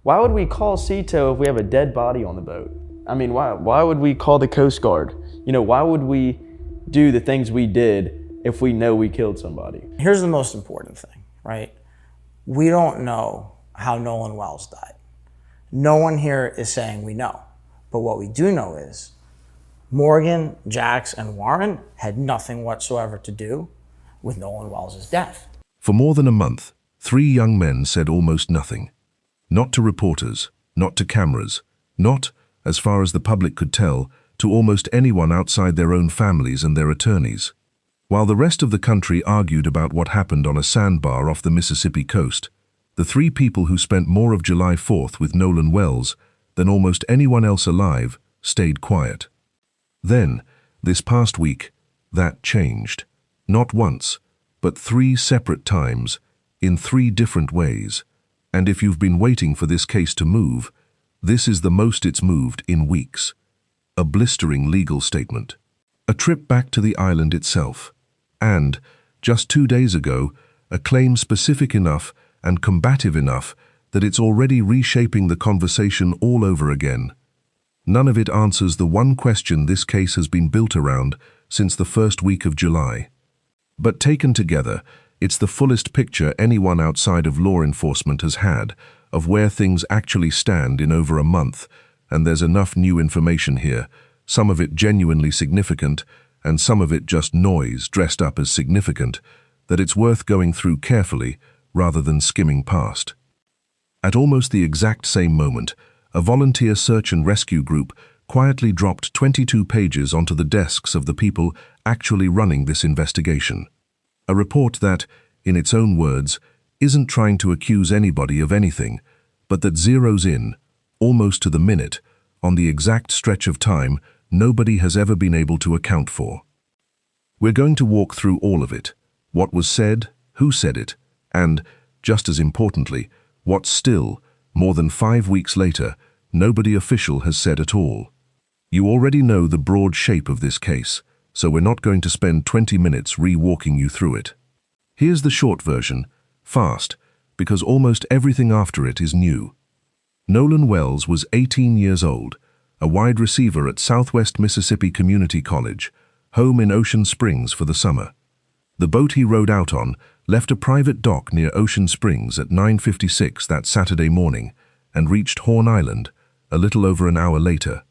Why would we call CTO if we have a dead body on the boat? I mean, why would we call the Coast Guard? You know, why would we do the things we did if we know we killed somebody? Here's the most important thing, right? We don't know how Nolan Wells died. No one here is saying we know. But what we do know is Morgan, Jax, and Warren had nothing whatsoever to do with Nolan Wells' death. For more than a month, 3 young men said almost nothing. Not to reporters, not to cameras, not, as far as the public could tell, to almost anyone outside their own families and their attorneys. While the rest of the country argued about what happened on a sandbar off the Mississippi coast, the 3 people who spent more of July 4th with Nolan Wells than almost anyone else alive stayed quiet. Then, this past week, that changed. Not once, but 3 separate times, in 3 different ways. And if you've been waiting for this case to move, this is the most it's moved in weeks. A blistering legal statement. A trip back to the island itself. And, just 2 days ago, a claim specific enough and combative enough that it's already reshaping the conversation all over again. None of it answers the one question this case has been built around since the first week of July. But taken together, it's the fullest picture anyone outside of law enforcement has had of where things actually stand in over a month, and there's enough new information here, some of it genuinely significant, and some of it just noise dressed up as significant, that it's worth going through carefully rather than skimming past. At almost the exact same moment, a volunteer search and rescue group quietly dropped 22 pages onto the desks of the people actually running this investigation. A report that, in its own words, isn't trying to accuse anybody of anything, but that zeroes in, almost to the minute, on the exact stretch of time nobody has ever been able to account for. We're going to walk through all of it, what was said, who said it, and, just as importantly, what still, more than 5 weeks later, nobody official has said at all. You already know the broad shape of this case, so we're not going to spend 20 minutes re-walking you through it. Here's the short version, fast, because almost everything after it is new. Nolan Wells was 18 years old, a wide receiver at Southwest Mississippi Community College, home in Ocean Springs for the summer. The boat he rode out on left a private dock near Ocean Springs at 9:56 that Saturday morning and reached Horn Island a little over an hour later.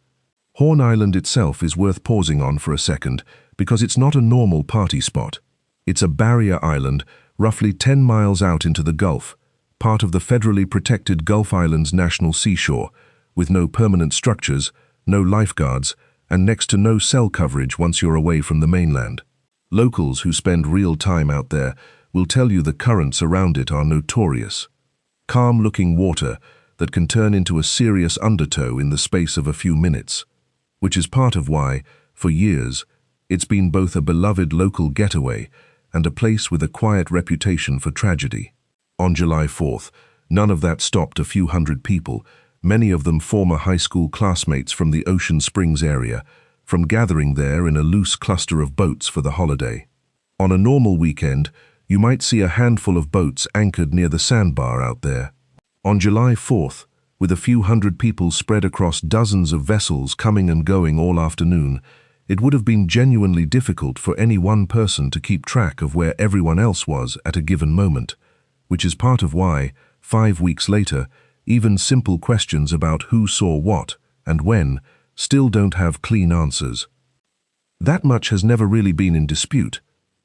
Horn Island itself is worth pausing on for a second because it's not a normal party spot. It's a barrier island roughly 10 miles out into the Gulf, part of the federally protected Gulf Islands National Seashore, with no permanent structures, no lifeguards, and next to no cell coverage once you're away from the mainland. Locals who spend real time out there will tell you the currents around it are notorious. Calm-looking water that can turn into a serious undertow in the space of a few minutes, which is part of why, for years, it's been both a beloved local getaway and a place with a quiet reputation for tragedy. On July 4th, none of that stopped a few hundred people, many of them former high school classmates from the Ocean Springs area, from gathering there in a loose cluster of boats for the holiday. On a normal weekend, you might see a handful of boats anchored near the sandbar out there. On July 4th, with a few hundred people spread across dozens of vessels coming and going all afternoon, it would have been genuinely difficult for any one person to keep track of where everyone else was at a given moment, which is part of why, 5 weeks later, even simple questions about who saw what and when still don't have clean answers. That much has never really been in dispute.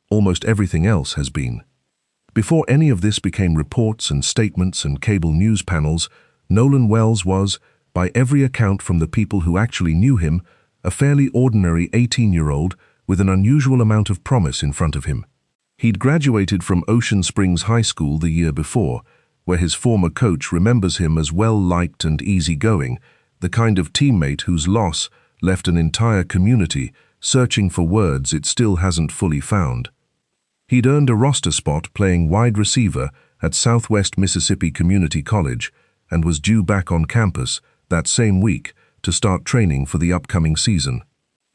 Almost everything else has been. Before any of this became reports and statements and cable news panels, Nolan Wells was, by every account from the people who actually knew him, a fairly ordinary 18-year-old with an unusual amount of promise in front of him. He'd graduated from Ocean Springs High School the year before, where his former coach remembers him as well-liked and easygoing, the kind of teammate whose loss left an entire community searching for words it still hasn't fully found. He'd earned a roster spot playing wide receiver at Southwest Mississippi Community College and was due back on campus that same week to start training for the upcoming season.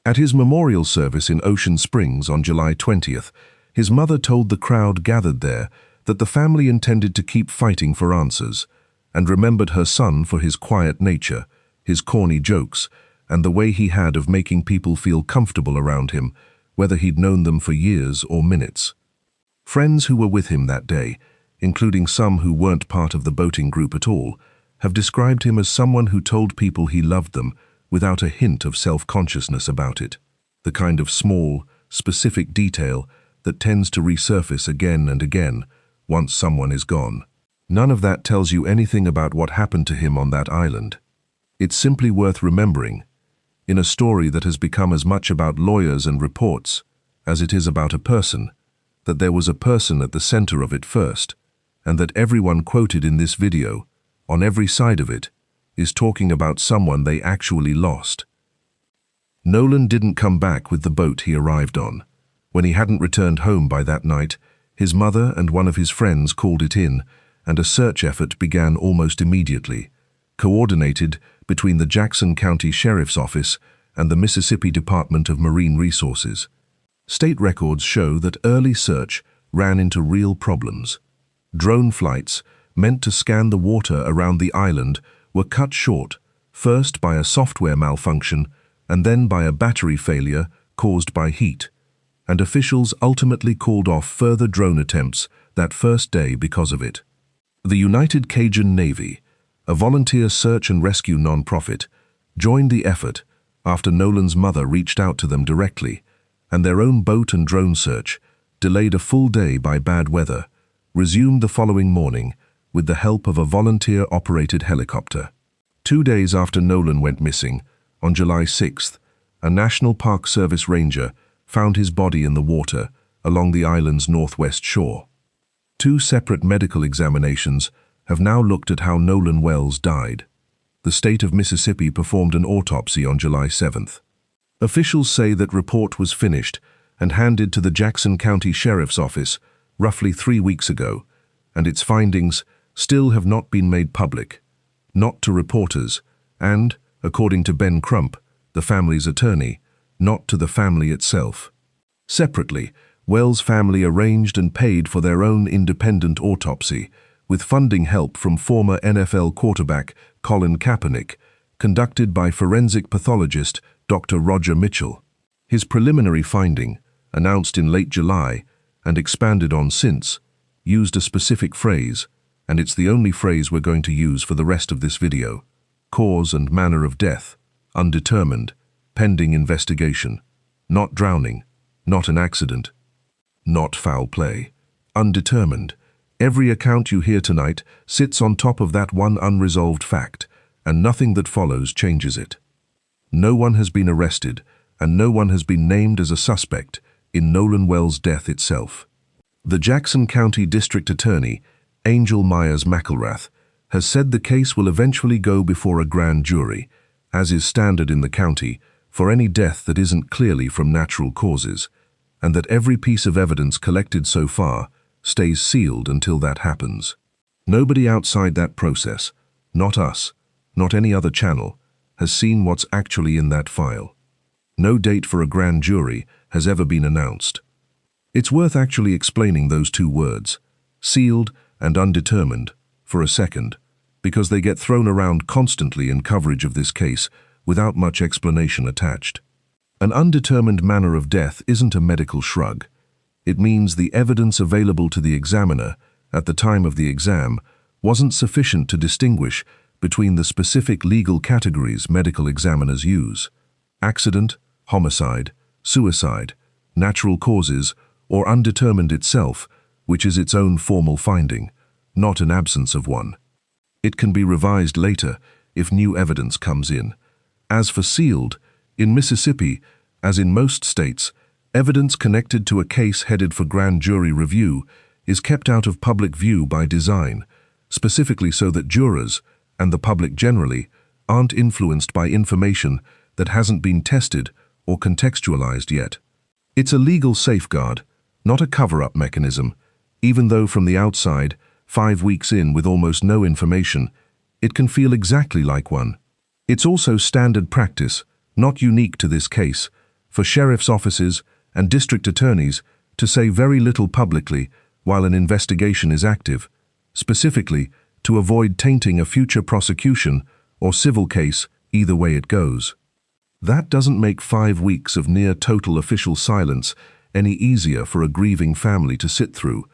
At his memorial service in Ocean Springs on July 20th, his mother told the crowd gathered there that the family intended to keep fighting for answers, and remembered her son for his quiet nature, his corny jokes, and the way he had of making people feel comfortable around him, whether he'd known them for years or minutes. Friends who were with him that day, including some who weren't part of the boating group at all, have described him as someone who told people he loved them without a hint of self-consciousness about it, the kind of small, specific detail that tends to resurface again and again once someone is gone. None of that tells you anything about what happened to him on that island. It's simply worth remembering, in a story that has become as much about lawyers and reports as it is about a person, that there was a person at the center of it first, and that everyone quoted in this video, on every side of it, is talking about someone they actually lost. Nolan didn't come back with the boat he arrived on. When he hadn't returned home by that night, his mother and one of his friends called it in, and a search effort began almost immediately, coordinated between the Jackson County Sheriff's Office and the Mississippi Department of Marine Resources. State records show that early search ran into real problems. Drone flights, meant to scan the water around the island, were cut short, first by a software malfunction and then by a battery failure caused by heat, and officials ultimately called off further drone attempts that first day because of it. The United Cajun Navy, a volunteer search and rescue nonprofit, joined the effort after Nolan's mother reached out to them directly, and their own boat and drone search, delayed a full day by bad weather, resumed the following morning with the help of a volunteer-operated helicopter. 2 days after Nolan went missing, on July 6th, a National Park Service ranger found his body in the water along the island's northwest shore. 2 separate medical examinations have now looked at how Nolan Wells died. The state of Mississippi performed an autopsy on July 7th. Officials say that report was finished and handed to the Jackson County Sheriff's Office roughly 3 weeks ago, and its findings still have not been made public, not to reporters, and, according to Ben Crump, the family's attorney, not to the family itself. Separately, Wells' family arranged and paid for their own independent autopsy, with funding help from former NFL quarterback Colin Kaepernick, conducted by forensic pathologist Dr. Roger Mitchell. His preliminary finding, announced in late July and expanded on since, used a specific phrase, and it's the only phrase we're going to use for the rest of this video: cause and manner of death, undetermined, pending investigation, not drowning, not an accident, not foul play, undetermined. Every account you hear tonight sits on top of that one unresolved fact, and nothing that follows changes it. No one has been arrested, and no one has been named as a suspect in Nolan Wells' death itself. The Jackson County District Attorney, Angel Myers McElrath, has said the case will eventually go before a grand jury, as is standard in the county, for any death that isn't clearly from natural causes, and that every piece of evidence collected so far stays sealed until that happens. Nobody outside that process, not us, not any other channel, has seen what's actually in that file. No date for a grand jury has ever been announced. It's worth actually explaining those 2 words, sealed and undetermined, for a second, because they get thrown around constantly in coverage of this case without much explanation attached. An undetermined manner of death isn't a medical shrug. It means the evidence available to the examiner at the time of the exam wasn't sufficient to distinguish between the specific legal categories medical examiners use: accident, homicide, suicide, natural causes, or undetermined itself, which is its own formal finding, not an absence of one. It can be revised later if new evidence comes in. As for sealed, in Mississippi, as in most states, evidence connected to a case headed for grand jury review is kept out of public view by design, specifically so that jurors, and the public generally, aren't influenced by information that hasn't been tested or contextualized yet. It's a legal safeguard, not a cover-up mechanism, even though from the outside, 5 weeks in with almost no information, it can feel exactly like one. It's also standard practice, not unique to this case, for sheriff's offices and district attorneys to say very little publicly while an investigation is active, specifically to avoid tainting a future prosecution or civil case either way it goes. That doesn't make 5 weeks of near-total official silence any easier for a grieving family to sit through,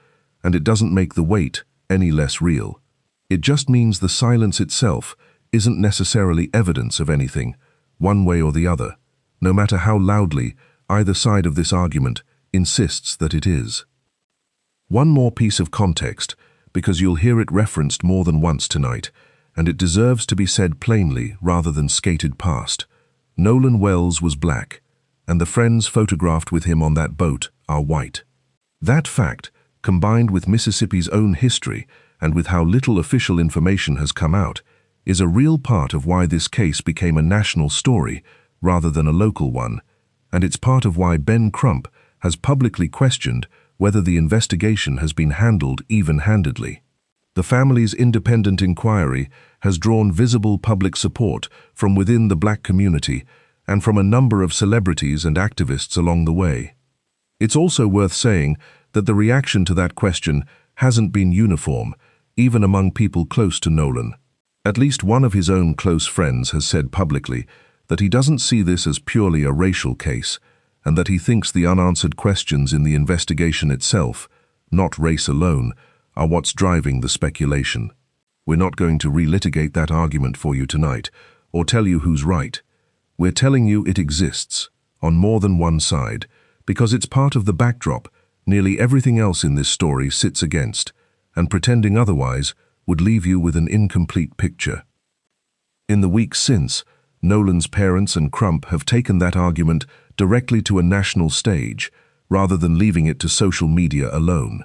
and it doesn't make the wait any less real. It just means the silence itself isn't necessarily evidence of anything, one way or the other, no matter how loudly either side of this argument insists that it is. One more piece of context, because you'll hear it referenced more than once tonight, and it deserves to be said plainly rather than skated past. Nolan Wells was black, and the friends photographed with him on that boat are white. That fact, combined with Mississippi's own history and with how little official information has come out, is a real part of why this case became a national story rather than a local one, and it's part of why Ben Crump has publicly questioned whether the investigation has been handled even-handedly. The family's independent inquiry has drawn visible public support from within the black community and from a number of celebrities and activists along the way. It's also worth saying that the reaction to that question hasn't been uniform, even among people close to Nolan. At least one of his own close friends has said publicly that he doesn't see this as purely a racial case, and that he thinks the unanswered questions in the investigation itself, not race alone, are what's driving the speculation. We're not going to relitigate that argument for you tonight, or tell you who's right. We're telling you it exists, on more than one side, because it's part of the backdrop nearly everything else in this story sits against, and pretending otherwise would leave you with an incomplete picture. In the weeks since, Nolan's parents and Crump have taken that argument directly to a national stage, rather than leaving it to social media alone.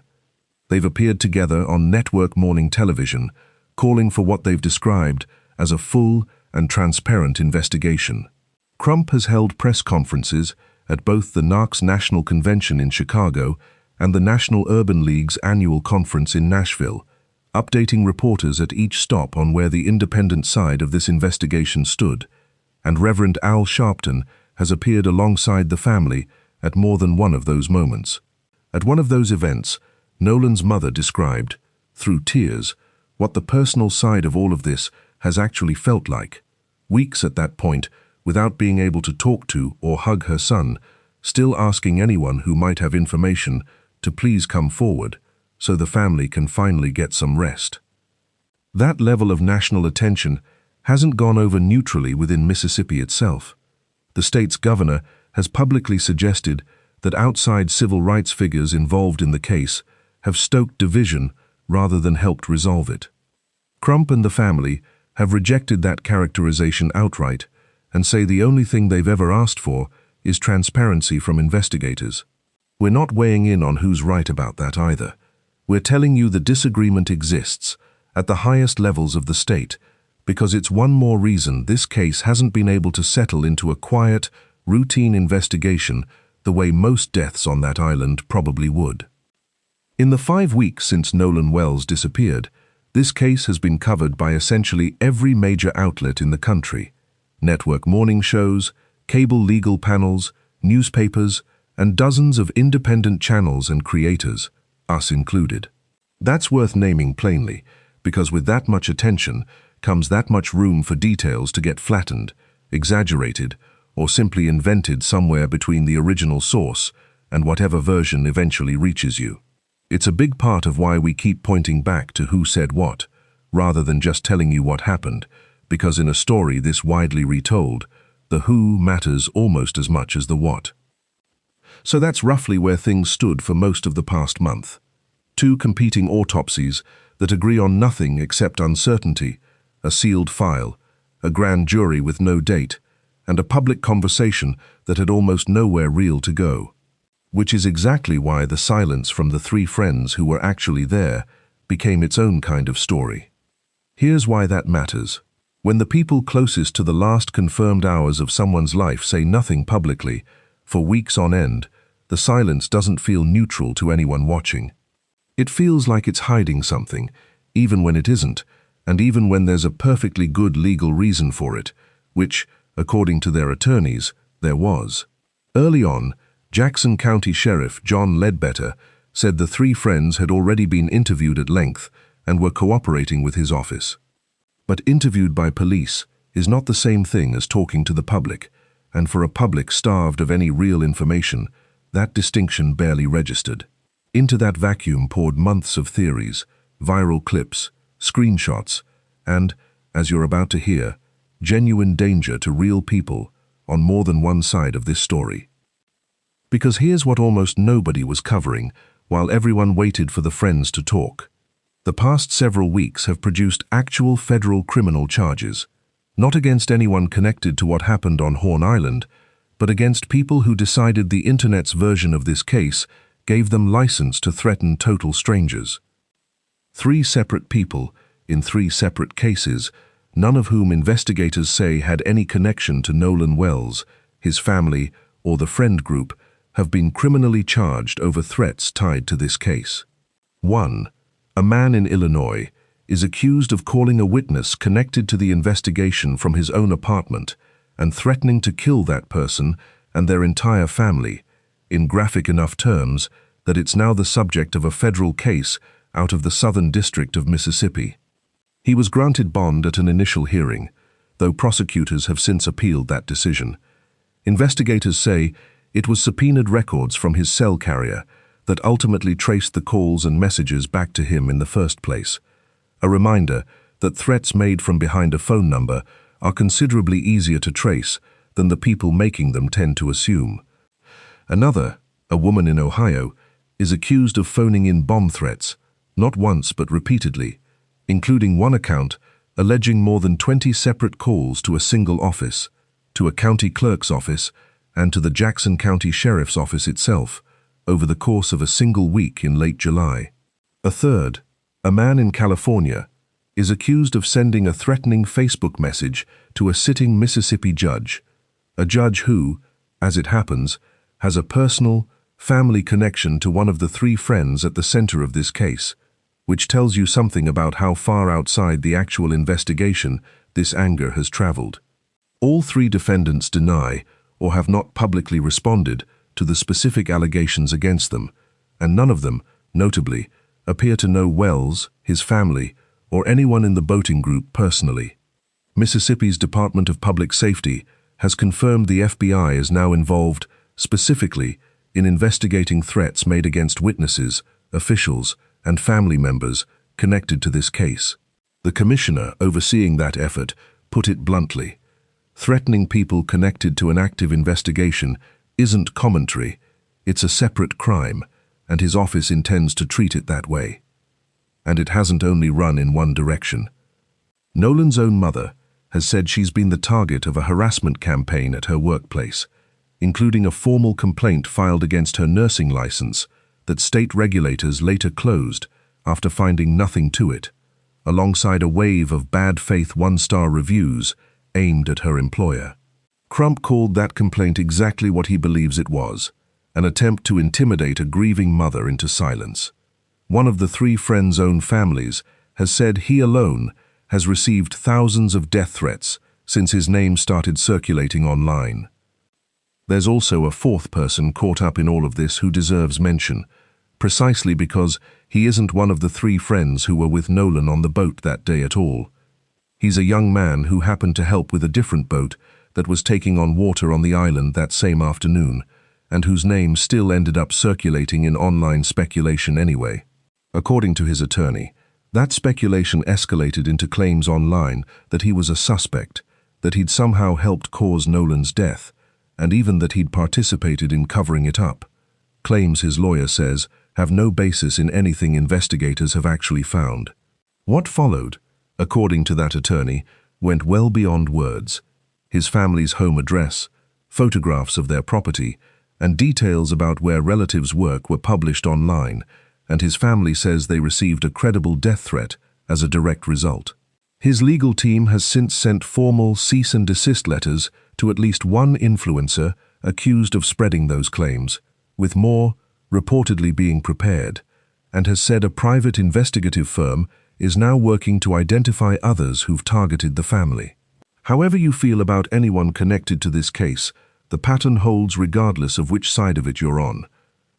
They've appeared together on network morning television, calling for what they've described as a full and transparent investigation. Crump has held press conferences at both the NARC's National Convention in Chicago and the National Urban League's annual conference in Nashville, updating reporters at each stop on where the independent side of this investigation stood, and Reverend Al Sharpton has appeared alongside the family at more than one of those moments. At one of those events, Nolan's mother described, through tears, what the personal side of all of this has actually felt like. Weeks at that point, without being able to talk to or hug her son, still asking anyone who might have information to please come forward, so the family can finally get some rest. That level of national attention hasn't gone over neutrally within Mississippi itself. The state's governor has publicly suggested that outside civil rights figures involved in the case have stoked division rather than helped resolve it. Crump and the family have rejected that characterization outright and say the only thing they've ever asked for is transparency from investigators. We're not weighing in on who's right about that either. We're telling you the disagreement exists at the highest levels of the state because it's one more reason this case hasn't been able to settle into a quiet, routine investigation the way most deaths on that island probably would. In the 5 weeks since Nolan Wells disappeared, this case has been covered by essentially every major outlet in the country: network morning shows, cable legal panels, newspapers, and dozens of independent channels and creators, us included. That's worth naming plainly, because with that much attention comes that much room for details to get flattened, exaggerated, or simply invented somewhere between the original source and whatever version eventually reaches you. It's a big part of why we keep pointing back to who said what, rather than just telling you what happened, because in a story this widely retold, the who matters almost as much as the what. So that's roughly where things stood for most of the past month. 2 competing autopsies that agree on nothing except uncertainty, a sealed file, a grand jury with no date, and a public conversation that had almost nowhere real to go. Which is exactly why the silence from the 3 friends who were actually there became its own kind of story. Here's why that matters. When the people closest to the last confirmed hours of someone's life say nothing publicly, for weeks on end, the silence doesn't feel neutral to anyone watching. It feels like it's hiding something, even when it isn't, and even when there's a perfectly good legal reason for it, which, according to their attorneys, there was. Early on, Jackson County Sheriff John Ledbetter said the 3 friends had already been interviewed at length and were cooperating with his office. But interviewed by police is not the same thing as talking to the public, and for a public starved of any real information, that distinction barely registered. Into that vacuum poured months of theories, viral clips, screenshots, and, as you're about to hear, genuine danger to real people on more than one side of this story. Because here's what almost nobody was covering while everyone waited for the friends to talk. The past several weeks have produced actual federal criminal charges, not against anyone connected to what happened on Horn Island, but against people who decided the internet's version of this case gave them license to threaten total strangers. 3 separate people in 3 separate cases, none of whom investigators say had any connection to Nolan Wells, his family, or the friend group, have been criminally charged over threats tied to this case. 1. A man in Illinois is accused of calling a witness connected to the investigation from his own apartment and threatening to kill that person and their entire family, in graphic enough terms that it's now the subject of a federal case out of the Southern District of Mississippi. He was granted bond at an initial hearing, though prosecutors have since appealed that decision. Investigators say it was subpoenaed records from his cell carrier that ultimately traced the calls and messages back to him in the first place. A reminder that threats made from behind a phone number are considerably easier to trace than the people making them tend to assume. Another, a woman in Ohio, is accused of phoning in bomb threats, not once but repeatedly, including one account alleging more than 20 separate calls to a single office, to a county clerk's office, and to the Jackson County Sheriff's Office itself, over the course of a single week in late July. A third, a man in California, is accused of sending a threatening Facebook message to a sitting Mississippi judge, a judge who, as it happens, has a personal, family connection to one of the 3 friends at the center of this case, which tells you something about how far outside the actual investigation this anger has traveled. All 3 defendants deny or have not publicly responded to the specific allegations against them, and none of them, notably, appear to know Wells, his family, or anyone in the boating group personally. Mississippi's Department of Public Safety has confirmed the FBI is now involved, specifically, in investigating threats made against witnesses, officials, and family members connected to this case. The commissioner overseeing that effort put it bluntly: threatening people connected to an active investigation isn't commentary, it's a separate crime, and his office intends to treat it that way. And it hasn't only run in one direction. Nolan's own mother has said she's been the target of a harassment campaign at her workplace, including a formal complaint filed against her nursing license that state regulators later closed after finding nothing to it, alongside a wave of bad faith 1-star reviews aimed at her employer. Crump called that complaint exactly what he believes it was: an attempt to intimidate a grieving mother into silence. One of the 3 friends' own families has said he alone has received thousands of death threats since his name started circulating online. There's also a 4th person caught up in all of this who deserves mention, precisely because he isn't one of the 3 friends who were with Nolan on the boat that day at all. He's a young man who happened to help with a different boat that was taking on water on the island that same afternoon, and whose name still ended up circulating in online speculation anyway. According to his attorney, that speculation escalated into claims online that he was a suspect, that he'd somehow helped cause Nolan's death, and even that he'd participated in covering it up. Claims, his lawyer says, have no basis in anything investigators have actually found. What followed, according to that attorney, went well beyond words. His family's home address, photographs of their property, and details about where relatives work were published online, and his family says they received a credible death threat as a direct result. His legal team has since sent formal cease and desist letters to at least one influencer accused of spreading those claims, with more reportedly being prepared, and has said a private investigative firm is now working to identify others who've targeted the family. However you feel about anyone connected to this case, the pattern holds regardless of which side of it you're on.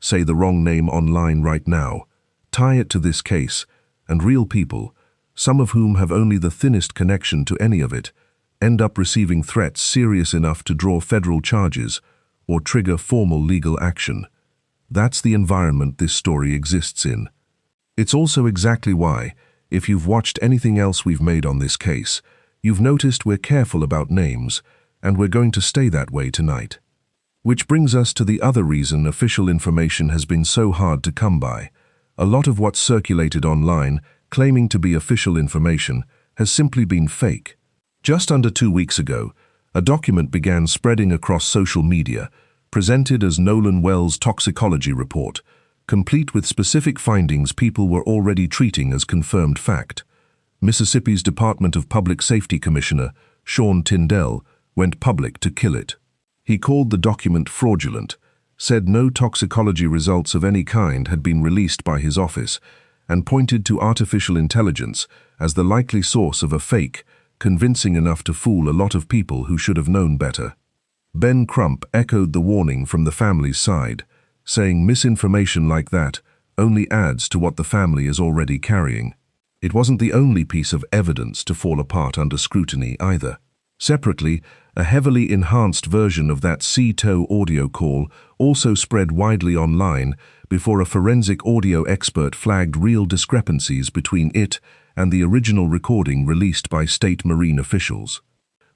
Say the wrong name online right now, tie it to this case, and real people, some of whom have only the thinnest connection to any of it, end up receiving threats serious enough to draw federal charges or trigger formal legal action. That's the environment this story exists in. It's also exactly why, if you've watched anything else we've made on this case, you've noticed we're careful about names, and we're going to stay that way tonight. Which brings us to the other reason official information has been so hard to come by. A lot of what's circulated online, claiming to be official information, has simply been fake. Just under 2 weeks ago, a document began spreading across social media, presented as Nolan Wells' toxicology report, complete with specific findings people were already treating as confirmed fact. Mississippi's Department of Public Safety Commissioner, Sean Tindell, went public to kill it. He called the document fraudulent, said no toxicology results of any kind had been released by his office, and pointed to artificial intelligence as the likely source of a fake, convincing enough to fool a lot of people who should have known better. Ben Crump echoed the warning from the family's side, saying misinformation like that only adds to what the family is already carrying. It wasn't the only piece of evidence to fall apart under scrutiny either. Separately, a heavily enhanced version of that C-TOW audio call also spread widely online before a forensic audio expert flagged real discrepancies between it and the original recording released by state marine officials.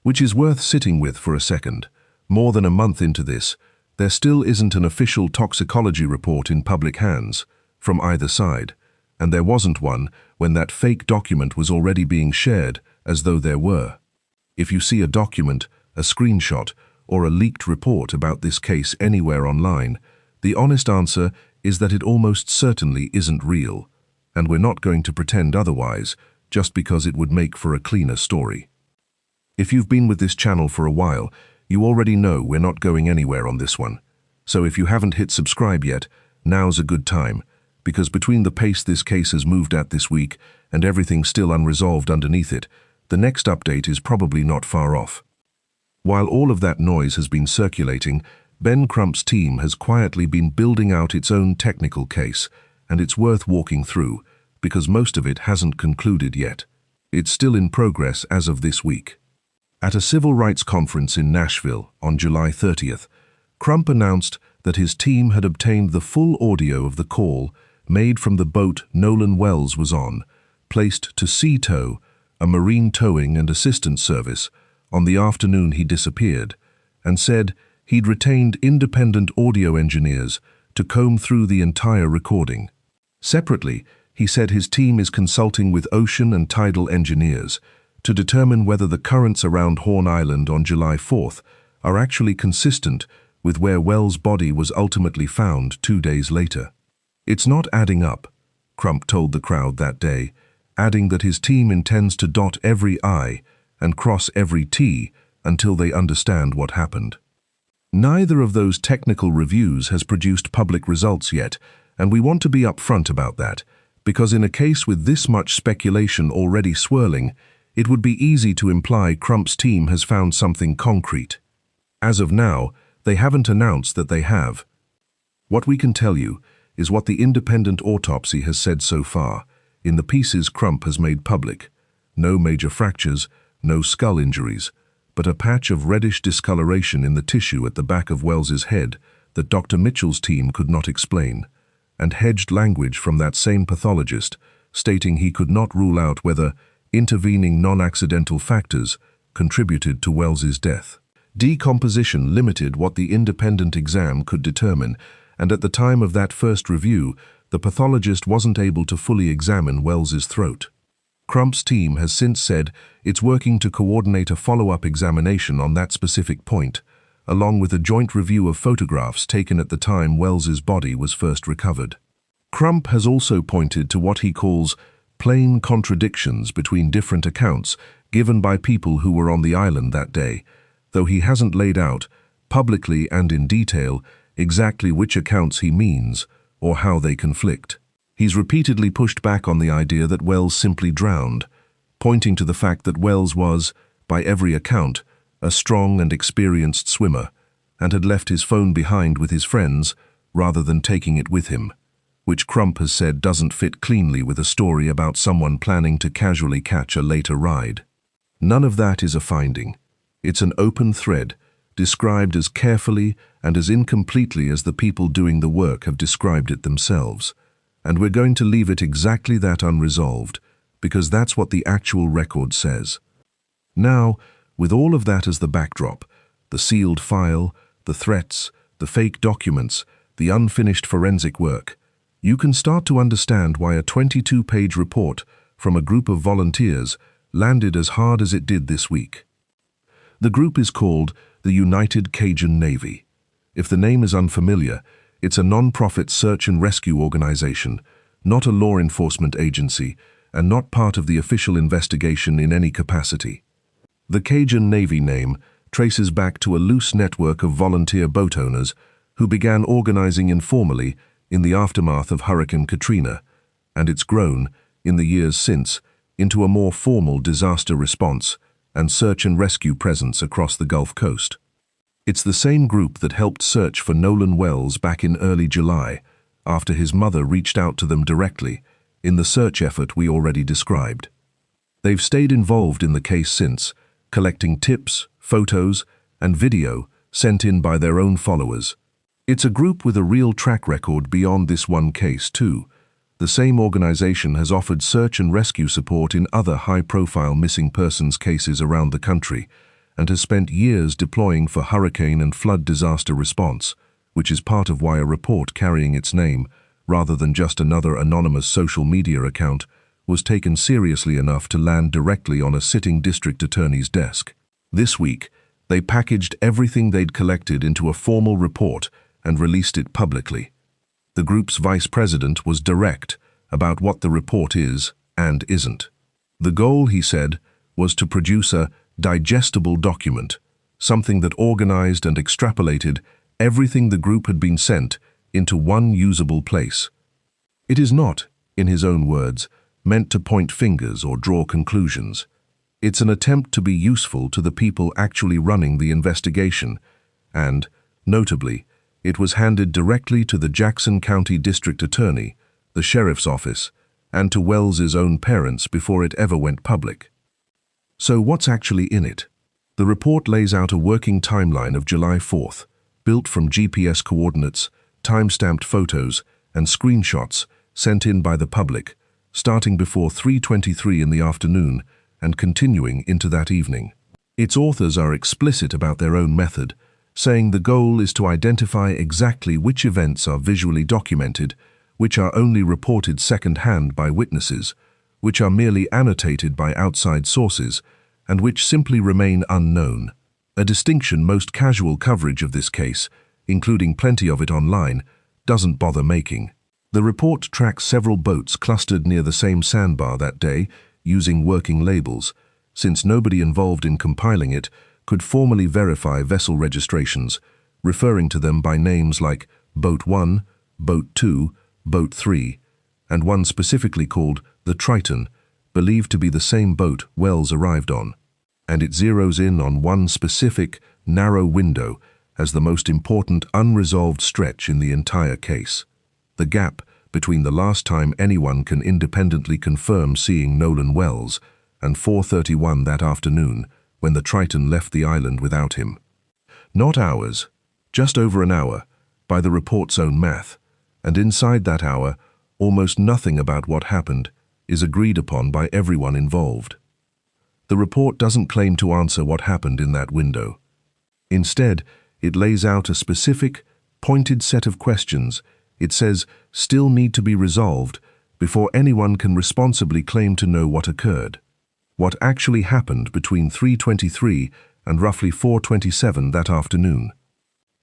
Which is worth sitting with for a second. More than a month into this, there still isn't an official toxicology report in public hands, from either side, and there wasn't one when that fake document was already being shared as though there were. If you see a document, a screenshot, or a leaked report about this case anywhere online, the honest answer is that it almost certainly isn't real, and we're not going to pretend otherwise just because it would make for a cleaner story. If you've been with this channel for a while, you already know we're not going anywhere on this one. So if you haven't hit subscribe yet, now's a good time, because between the pace this case has moved at this week and everything still unresolved underneath it, the next update is probably not far off. While all of that noise has been circulating, Ben Crump's team has quietly been building out its own technical case, and it's worth walking through, because most of it hasn't concluded yet. It's still in progress as of this week. At a civil rights conference in Nashville on July 30th, Crump announced that his team had obtained the full audio of the call made from the boat Nolan Wells was on, placed to C-TOW, a marine towing and assistance service, on the afternoon he disappeared, and said he'd retained independent audio engineers to comb through the entire recording. Separately, he said his team is consulting with ocean and tidal engineers to determine whether the currents around Horn Island on July 4th are actually consistent with where Wells' body was ultimately found 2 days later. It's not adding up, Crump told the crowd that day, adding that his team intends to dot every I and cross every T until they understand what happened. Neither of those technical reviews has produced public results yet, and we want to be upfront about that, because in a case with this much speculation already swirling, it would be easy to imply Crump's team has found something concrete. As of now, they haven't announced that they have. What we can tell you is what the independent autopsy has said so far, in the pieces Crump has made public. No major fractures, no skull injuries, but a patch of reddish discoloration in the tissue at the back of Wells's head that Dr. Mitchell's team could not explain, and hedged language from that same pathologist stating he could not rule out whether intervening non-accidental factors contributed to Wells's death. Decomposition limited what the independent exam could determine, and at the time of that first review, the pathologist wasn't able to fully examine Wells's throat. Crump's team has since said it's working to coordinate a follow-up examination on that specific point, along with a joint review of photographs taken at the time Wells's body was first recovered. Crump has also pointed to what he calls plain contradictions between different accounts given by people who were on the island that day, though he hasn't laid out, publicly and in detail, exactly which accounts he means or how they conflict. He's repeatedly pushed back on the idea that Wells simply drowned, pointing to the fact that Wells was, by every account, a strong and experienced swimmer, and had left his phone behind with his friends rather than taking it with him. which Crump has said doesn't fit cleanly with a story about someone planning to casually catch a later ride. None of that is a finding. It's an open thread, described as carefully and as incompletely as the people doing the work have described it themselves. And we're going to leave it exactly that unresolved, because that's what the actual record says. Now, with all of that as the backdrop, the sealed file, the threats, the fake documents, the unfinished forensic work, you can start to understand why a 22-page report from a group of volunteers landed as hard as it did this week. The group is called the United Cajun Navy. If the name is unfamiliar, it's a non-profit search and rescue organization, not a law enforcement agency, and not part of the official investigation in any capacity. The Cajun Navy name traces back to a loose network of volunteer boat owners who began organizing informally in the aftermath of Hurricane Katrina, and it's grown, in the years since, into a more formal disaster response and search and rescue presence across the Gulf Coast. It's the same group that helped search for Nolan Wells back in early July, after his mother reached out to them directly, in the search effort we already described. They've stayed involved in the case since, collecting tips, photos, and video sent in by their own followers. It's a group with a real track record beyond this one case, too. The same organization has offered search and rescue support in other high-profile missing persons cases around the country, and has spent years deploying for hurricane and flood disaster response, which is part of why a report carrying its name, rather than just another anonymous social media account, was taken seriously enough to land directly on a sitting district attorney's desk. This week, they packaged everything they'd collected into a formal report and released it publicly. The group's vice president was direct about what the report is and isn't. The goal, he said, was to produce a digestible document, something that organized and extrapolated everything the group had been sent into one usable place. It is not, in his own words, meant to point fingers or draw conclusions. It's an attempt to be useful to the people actually running the investigation, and, notably, it was handed directly to the Jackson County District Attorney, the Sheriff's Office, and to Wells's own parents before it ever went public. So what's actually in it? The report lays out a working timeline of July 4th, built from GPS coordinates, time-stamped photos, and screenshots sent in by the public, starting before 3:23 in the afternoon and continuing into that evening. Its authors are explicit about their own method, saying the goal is to identify exactly which events are visually documented, which are only reported second-hand by witnesses, which are merely annotated by outside sources, and which simply remain unknown, a distinction most casual coverage of this case, including plenty of it online, doesn't bother making. The report tracks several boats clustered near the same sandbar that day, using working labels, since nobody involved in compiling it could formally verify vessel registrations, referring to them by names like Boat 1, Boat 2, Boat 3, and one specifically called the Triton, believed to be the same boat Wells arrived on. And it zeroes in on one specific, narrow window as the most important unresolved stretch in the entire case. The gap between the last time anyone can independently confirm seeing Nolan Wells and 4:31 that afternoon, when the Triton left the island without him. Not hours, just over an hour, by the report's own math, and inside that hour, almost nothing about what happened is agreed upon by everyone involved. The report doesn't claim to answer what happened in that window. Instead, it lays out a specific, pointed set of questions it says still need to be resolved before anyone can responsibly claim to know what occurred. What actually happened between 3:23 and roughly 4:27 that afternoon.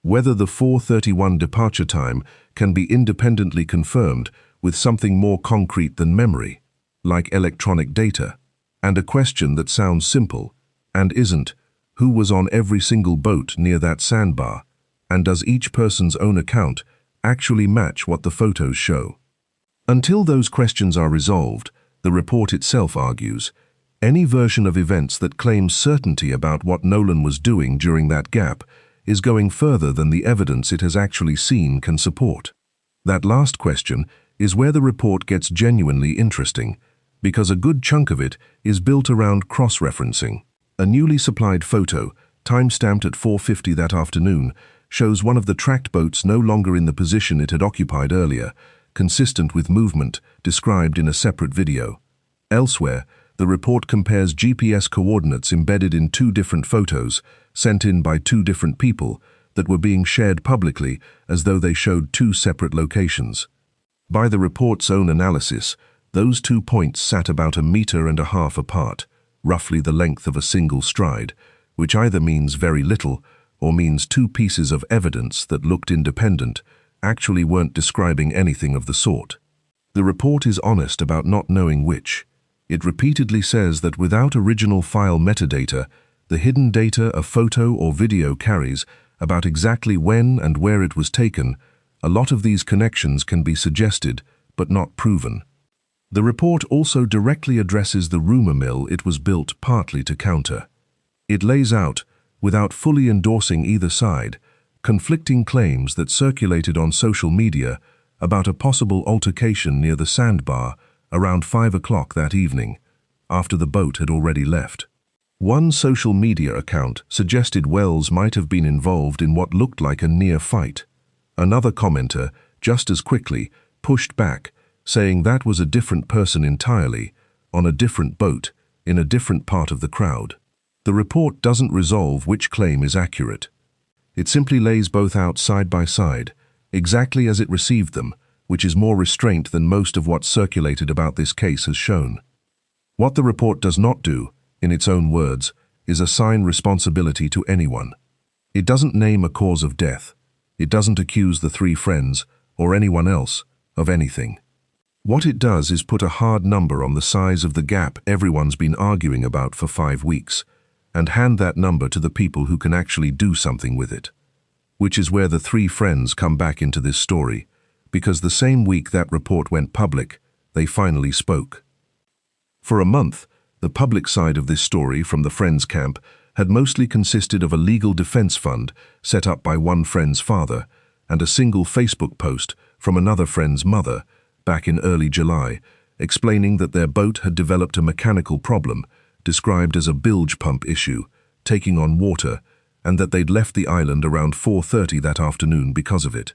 Whether the 4:31 departure time can be independently confirmed with something more concrete than memory, like electronic data. And a question that sounds simple, and isn't, who was on every single boat near that sandbar, and does each person's own account actually match what the photos show? Until those questions are resolved, the report itself argues, any version of events that claims certainty about what Nolan was doing during that gap is going further than the evidence it has actually seen can support. That last question is where the report gets genuinely interesting, because a good chunk of it is built around cross-referencing. A newly supplied photo, time-stamped at 4:50 that afternoon, shows one of the tracked boats no longer in the position it had occupied earlier, consistent with movement described in a separate video. Elsewhere, the report compares GPS coordinates embedded in two different photos, sent in by two different people, that were being shared publicly as though they showed two separate locations. By the report's own analysis, those 2 points sat about 1.5 meters apart, roughly the length of a single stride, which either means very little or means two pieces of evidence that looked independent actually weren't describing anything of the sort. The report is honest about not knowing which. It repeatedly says that without original file metadata, the hidden data a photo or video carries about exactly when and where it was taken, a lot of these connections can be suggested but not proven. The report also directly addresses the rumor mill it was built partly to counter. It lays out, without fully endorsing either side, conflicting claims that circulated on social media about a possible altercation near the sandbar around 5 o'clock that evening, after the boat had already left. One social media account suggested Wells might have been involved in what looked like a near fight. Another commenter, just as quickly, pushed back, saying that was a different person entirely, on a different boat, in a different part of the crowd. The report doesn't resolve which claim is accurate. It simply lays both out side by side, exactly as it received them, which is more restraint than most of what circulated about this case has shown. What the report does not do, in its own words, is assign responsibility to anyone. It doesn't name a cause of death. It doesn't accuse the three friends, or anyone else, of anything. What it does is put a hard number on the size of the gap everyone's been arguing about for 5 weeks, and hand that number to the people who can actually do something with it. Which is where the three friends come back into this story, because the same week that report went public, they finally spoke. For a month, the public side of this story from the friends' camp had mostly consisted of a legal defense fund set up by one friend's father and a single Facebook post from another friend's mother back in early July, explaining that their boat had developed a mechanical problem, described as a bilge pump issue, taking on water, and that they'd left the island around 4:30 that afternoon because of it.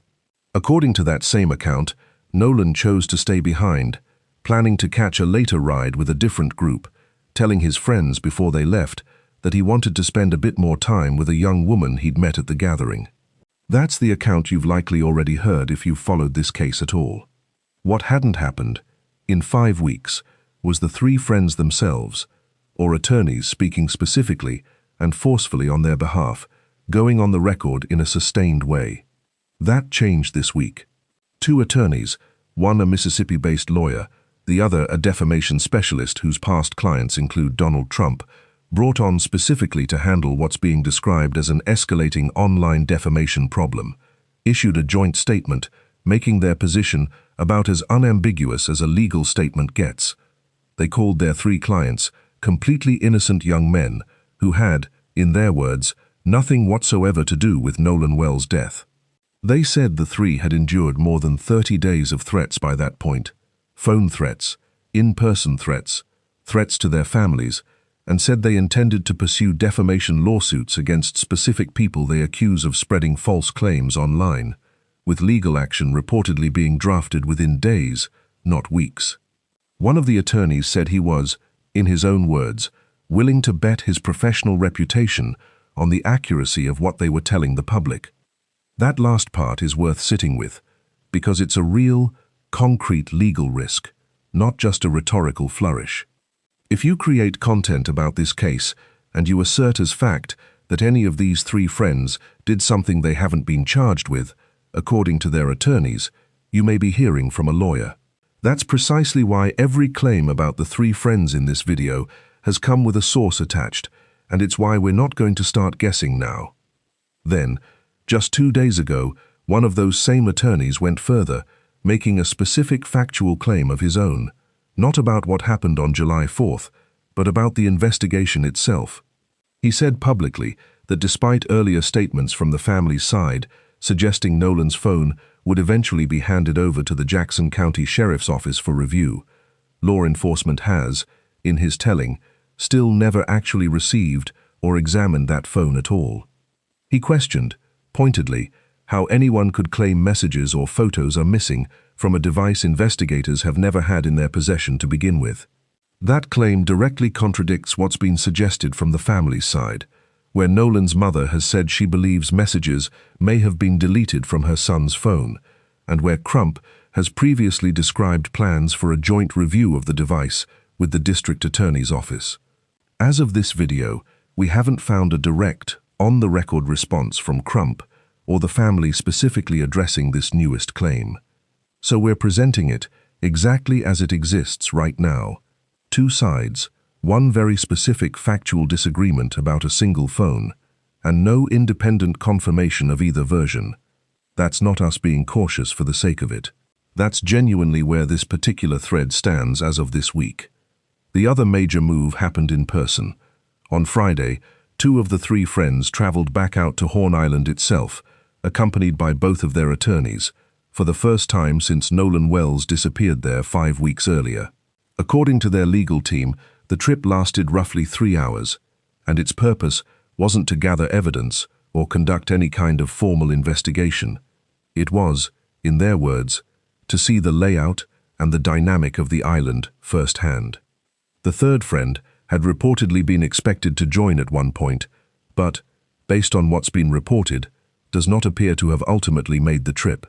According to that same account, Nolan chose to stay behind, planning to catch a later ride with a different group, telling his friends before they left that he wanted to spend a bit more time with a young woman he'd met at the gathering. That's the account you've likely already heard if you've followed this case at all. What hadn't happened, in 5 weeks, was the three friends themselves, or attorneys speaking specifically and forcefully on their behalf, going on the record in a sustained way. That changed this week. 2 attorneys, one a Mississippi-based lawyer, the other a defamation specialist whose past clients include Donald Trump, brought on specifically to handle what's being described as an escalating online defamation problem, issued a joint statement making their position about as unambiguous as a legal statement gets. They called their 3 clients completely innocent young men who had, in their words, nothing whatsoever to do with Nolan Wells' death. They said the 3 had endured more than 30 days of threats by that point, phone threats, in-person threats, threats to their families, and said they intended to pursue defamation lawsuits against specific people they accuse of spreading false claims online, with legal action reportedly being drafted within days, not weeks. One of the attorneys said he was, in his own words, willing to bet his professional reputation on the accuracy of what they were telling the public. That last part is worth sitting with, because it's a real, concrete legal risk, not just a rhetorical flourish. If you create content about this case and you assert as fact that any of these 3 friends did something they haven't been charged with, according to their attorneys, you may be hearing from a lawyer. That's precisely why every claim about the 3 friends in this video has come with a source attached, and it's why we're not going to start guessing now. Then, just 2 days ago, one of those same attorneys went further, making a specific factual claim of his own, not about what happened on July 4th, but about the investigation itself. He said publicly that despite earlier statements from the family's side suggesting Nolan's phone would eventually be handed over to the Jackson County Sheriff's Office for review. Law enforcement has, in his telling, still never actually received or examined that phone at all. He questioned, pointedly, how anyone could claim messages or photos are missing from a device investigators have never had in their possession to begin with. That claim directly contradicts what's been suggested from the family's side, where Nolan's mother has said she believes messages may have been deleted from her son's phone, and where Crump has previously described plans for a joint review of the device with the district attorney's office. As of this video, we haven't found a direct, on-the-record response from Crump or the family specifically addressing this newest claim. So we're presenting it exactly as it exists right now. Two sides, one very specific factual disagreement about a single phone, and no independent confirmation of either version. That's not us being cautious for the sake of it. That's genuinely where this particular thread stands as of this week. The other major move happened in person. On Friday, two of the three friends traveled back out to Horn Island itself, accompanied by both of their attorneys, for the first time since Nolan Wells disappeared there 5 weeks earlier. According to their legal team, the trip lasted roughly 3 hours, and its purpose wasn't to gather evidence or conduct any kind of formal investigation. It was, in their words, to see the layout and the dynamic of the island firsthand. The third friend had reportedly been expected to join at one point, but, based on what's been reported, does not appear to have ultimately made the trip.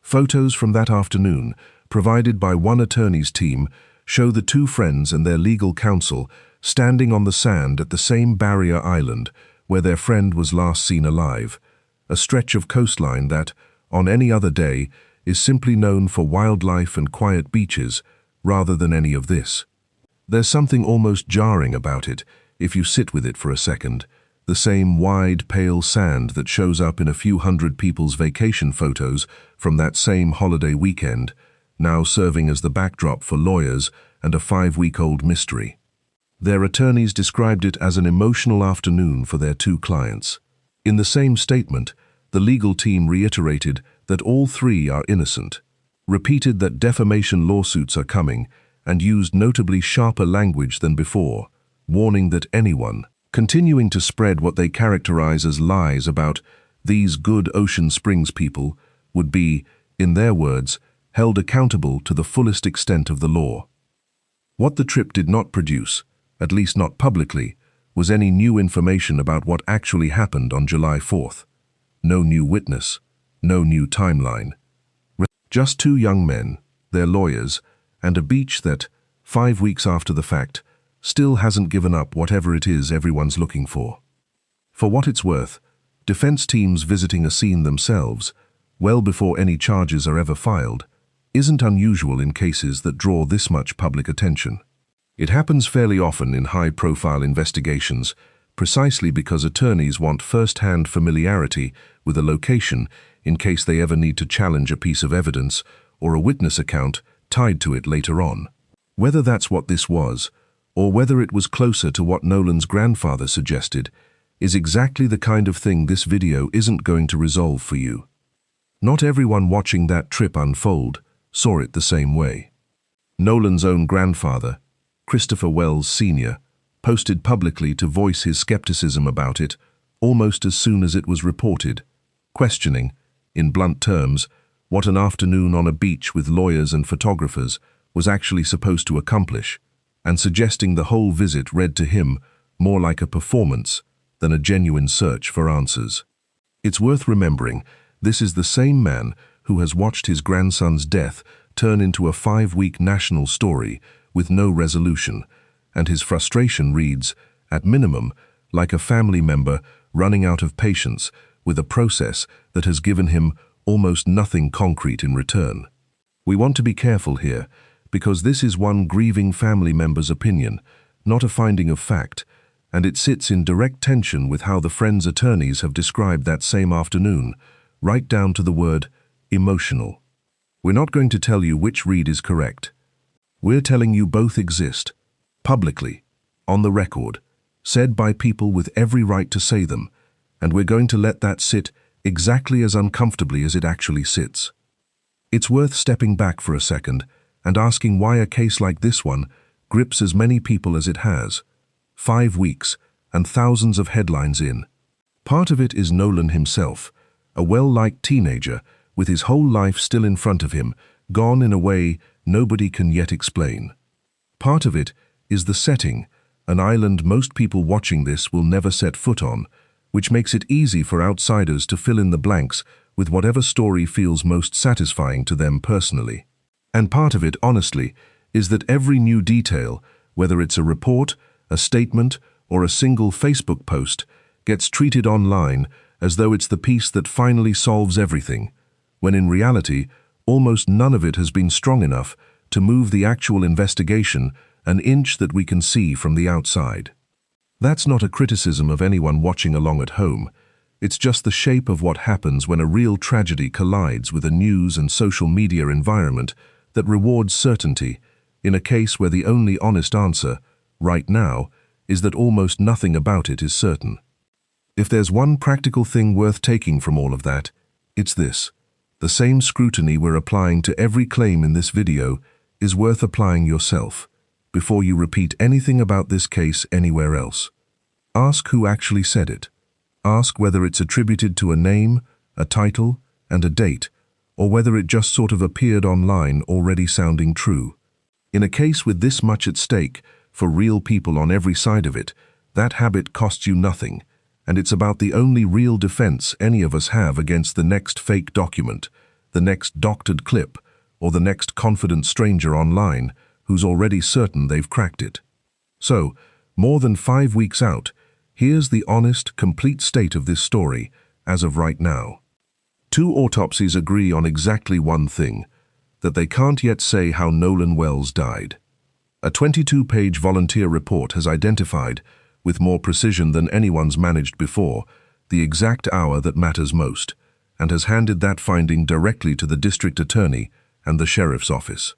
Photos from that afternoon, provided by one attorney's team, show the two friends and their legal counsel standing on the sand at the same barrier island where their friend was last seen alive, a stretch of coastline that, on any other day, is simply known for wildlife and quiet beaches rather than any of this. There's something almost jarring about it if you sit with it for a second, the same wide, pale sand that shows up in a few hundred people's vacation photos from that same holiday weekend, now serving as the backdrop for lawyers and a 5-week-old mystery. Their attorneys described it as an emotional afternoon for their two clients. In the same statement, the legal team reiterated that all three are innocent, repeated that defamation lawsuits are coming, and used notably sharper language than before, warning that anyone continuing to spread what they characterize as lies about these good Ocean Springs people would be, in their words, held accountable to the fullest extent of the law. What the trip did not produce, at least not publicly, was any new information about what actually happened on July 4th. No new witness, no new timeline. Just two young men, their lawyers, and a beach that, 5 weeks after the fact, still hasn't given up whatever it is everyone's looking for. For what it's worth, defense teams visiting a scene themselves, well before any charges are ever filed, isn't unusual in cases that draw this much public attention. It happens fairly often in high-profile investigations, precisely because attorneys want first-hand familiarity with a location in case they ever need to challenge a piece of evidence or a witness account tied to it later on. Whether that's what this was, or whether it was closer to what Nolan's grandfather suggested, is exactly the kind of thing this video isn't going to resolve for you. Not everyone watching that trip unfold saw it the same way. Nolan's own grandfather, Christopher Wells Sr., posted publicly to voice his skepticism about it almost as soon as it was reported, questioning, in blunt terms, what an afternoon on a beach with lawyers and photographers was actually supposed to accomplish, and suggesting the whole visit read to him more like a performance than a genuine search for answers. It's worth remembering this is the same man who has watched his grandson's death turn into a 5-week national story with no resolution, and his frustration reads, at minimum, like a family member running out of patience with a process that has given him almost nothing concrete in return. We want to be careful here, because this is one grieving family member's opinion, not a finding of fact, and it sits in direct tension with how the friend's attorneys have described that same afternoon, right down to the word emotional. We're not going to tell you which read is correct. We're telling you both exist, publicly, on the record, said by people with every right to say them, and we're going to let that sit exactly as uncomfortably as it actually sits. It's worth stepping back for a second and asking why a case like this one grips as many people as it has. 5 weeks and thousands of headlines in. Part of it is Nolan himself, a well-liked teenager with his whole life still in front of him, gone in a way nobody can yet explain. Part of it is the setting, an island most people watching this will never set foot on, which makes it easy for outsiders to fill in the blanks with whatever story feels most satisfying to them personally. And part of it, honestly, is that every new detail, whether it's a report, a statement, or a single Facebook post, gets treated online as though it's the piece that finally solves everything, when in reality, almost none of it has been strong enough to move the actual investigation an inch that we can see from the outside. That's not a criticism of anyone watching along at home. It's just the shape of what happens when a real tragedy collides with a news and social media environment that rewards certainty in a case where the only honest answer, right now, is that almost nothing about it is certain. If there's one practical thing worth taking from all of that, it's this. The same scrutiny we're applying to every claim in this video is worth applying yourself before you repeat anything about this case anywhere else. Ask who actually said it. Ask whether it's attributed to a name, a title, and a date, or whether it just sort of appeared online already sounding true. In a case with this much at stake, for real people on every side of it, that habit costs you nothing, and it's about the only real defense any of us have against the next fake document, the next doctored clip, or the next confident stranger online who's already certain they've cracked it. So, more than 5 weeks out, here's the honest, complete state of this story as of right now. 2 autopsies agree on exactly one thing, that they can't yet say how Nolan Wells died. A 22-page volunteer report has identified, with more precision than anyone's managed before, the exact hour that matters most, and has handed that finding directly to the district attorney and the sheriff's office.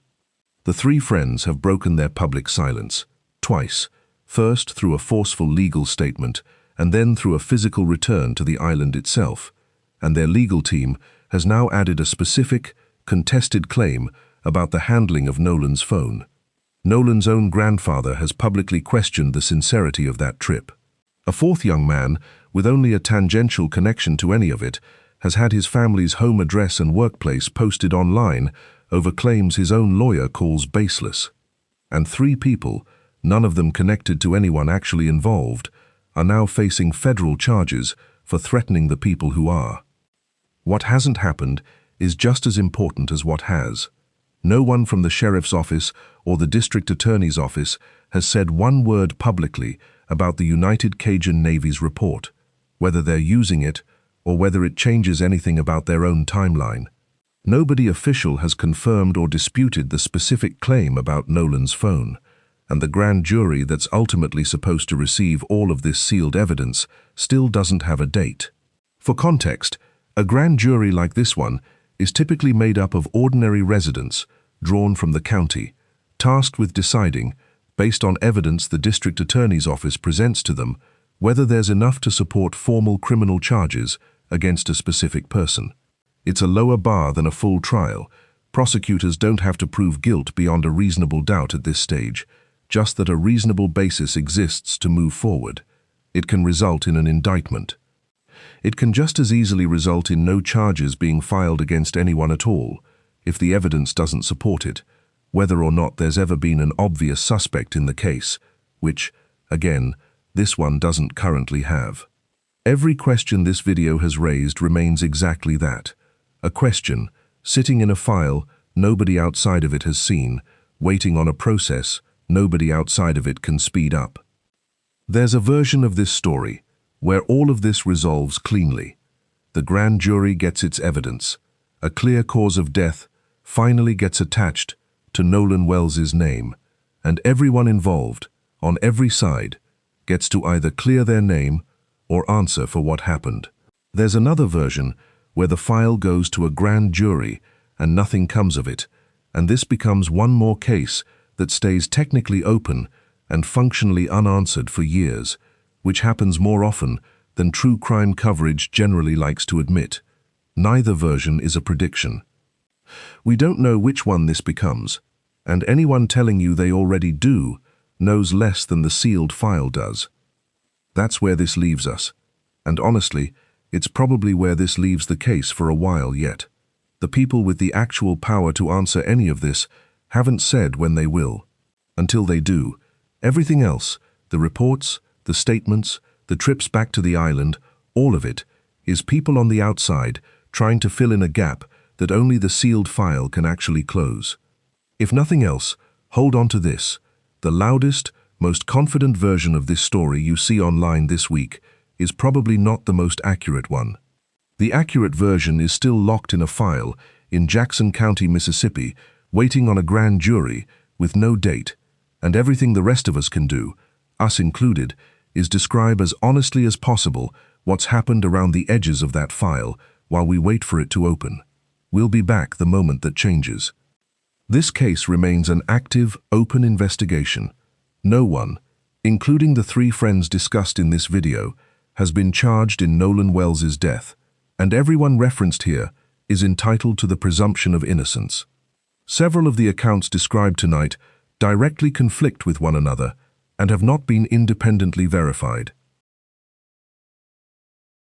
The 3 friends have broken their public silence, twice, first through a forceful legal statement and then through a physical return to the island itself, and their legal team has now added a specific, contested claim about the handling of Nolan's phone. Nolan's own grandfather has publicly questioned the sincerity of that trip. A 4th young man, with only a tangential connection to any of it, has had his family's home address and workplace posted online over claims his own lawyer calls baseless. And 3 people, none of them connected to anyone actually involved, are now facing federal charges for threatening the people who are. What hasn't happened is just as important as what has. No one from the sheriff's office or the district attorney's office has said one word publicly about the United Cajun Navy's report, whether they're using it or whether it changes anything about their own timeline. Nobody official has confirmed or disputed the specific claim about Nolan's phone, and the grand jury that's ultimately supposed to receive all of this sealed evidence still doesn't have a date. For context, a grand jury like this one is typically made up of ordinary residents drawn from the county, tasked with deciding, based on evidence the district attorney's office presents to them, whether there's enough to support formal criminal charges against a specific person. It's a lower bar than a full trial. Prosecutors don't have to prove guilt beyond a reasonable doubt at this stage, just that a reasonable basis exists to move forward. It can result in an indictment. It can just as easily result in no charges being filed against anyone at all, if the evidence doesn't support it, whether or not there's ever been an obvious suspect in the case, which, again, this one doesn't currently have. Every question this video has raised remains exactly that. A question, sitting in a file nobody outside of it has seen, waiting on a process nobody outside of it can speed up. There's a version of this story where all of this resolves cleanly. The grand jury gets its evidence. A clear cause of death finally gets attached to Nolan Wells's name, and everyone involved, on every side, gets to either clear their name or answer for what happened. There's another version where the file goes to a grand jury and nothing comes of it, and this becomes one more case that stays technically open and functionally unanswered for years, which happens more often than true crime coverage generally likes to admit. Neither version is a prediction. We don't know which one this becomes, and anyone telling you they already do knows less than the sealed file does. That's where this leaves us, and honestly, it's probably where this leaves the case for a while yet. The people with the actual power to answer any of this haven't said when they will. Until they do, everything else, the reports, the statements, the trips back to the island, all of it, is people on the outside trying to fill in a gap that only the sealed file can actually close. If nothing else, hold on to this. The loudest, most confident version of this story you see online this week is probably not the most accurate one. The accurate version is still locked in a file in Jackson County, Mississippi, waiting on a grand jury with no date, and everything the rest of us can do, us included, is describe as honestly as possible what's happened around the edges of that file while we wait for it to open. We'll be back the moment that changes. This case remains an active, open investigation. No one, including the 3 friends discussed in this video, has been charged in Nolan Wells' death, and everyone referenced here is entitled to the presumption of innocence. Several of the accounts described tonight directly conflict with one another and have not been independently verified.